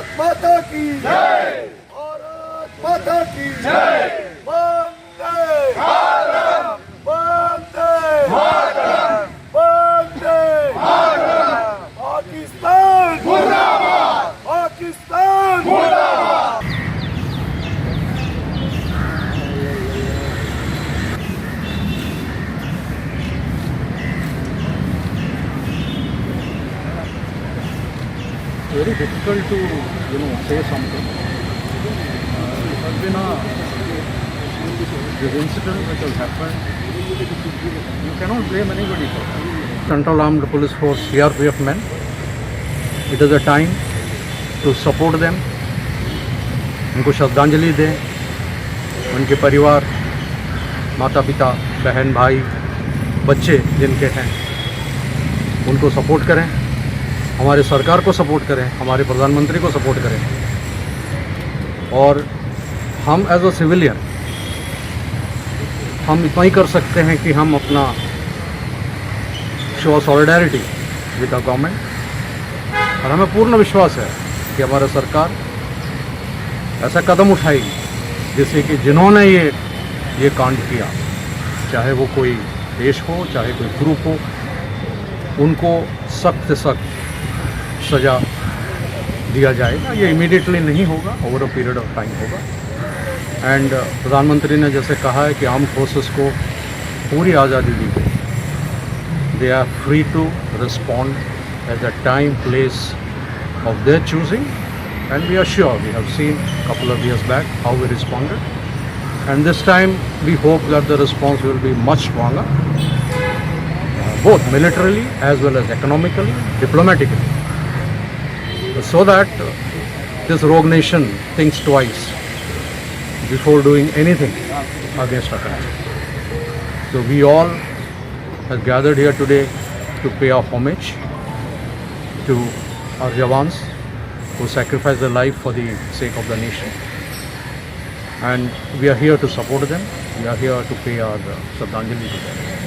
भारत माता की जय, भारत माता की जय, वंदे मातरम, वंदे मातरम, वंदे मातरम। पाकिस्तान मुर्दाबाद, पाकिस्तान मुर्दाबाद। Very difficult to say something. It has been this incident which has happened. You cannot blame anybody for that. Central Armed Police Force CRPF men. It is a time to support them. उनको श्रद्धांजलि दें. उनके परिवार, माता पिता, बहन भाई, बच्चे जिनके हैं उनको सपोर्ट करें. हमारे सरकार को सपोर्ट करें, हमारे प्रधानमंत्री को सपोर्ट करें. और हम एज अ सिविलियन हम इतना ही कर सकते हैं कि हम अपना show solidarity with the government. और हमें पूर्ण विश्वास है कि हमारा सरकार ऐसा कदम उठाएगी जिससे कि जिन्होंने ये कांड किया, चाहे वो कोई देश हो, चाहे कोई ग्रुप हो, उनको सख्त से सख्त सज़ा दिया जाएगा. ये इमीडिएटली नहीं होगा, over a period of time होगा. एंड प्रधानमंत्री ने जैसे कहा है कि आर्म्ड फोर्सेस को पूरी आज़ादी दी गई. They are free to respond at the time place of their choosing. And we are sure, we have seen couple of years back how we responded. And this time we hope that the response will be much stronger, both militarily as well as economically, diplomatically, so that this rogue nation thinks twice before doing anything against our country. So we all have gathered here today to pay our homage to our Jawans who sacrificed their life for the sake of the nation. And we are here to support them. We are here to pay our Shraddhanjali to them.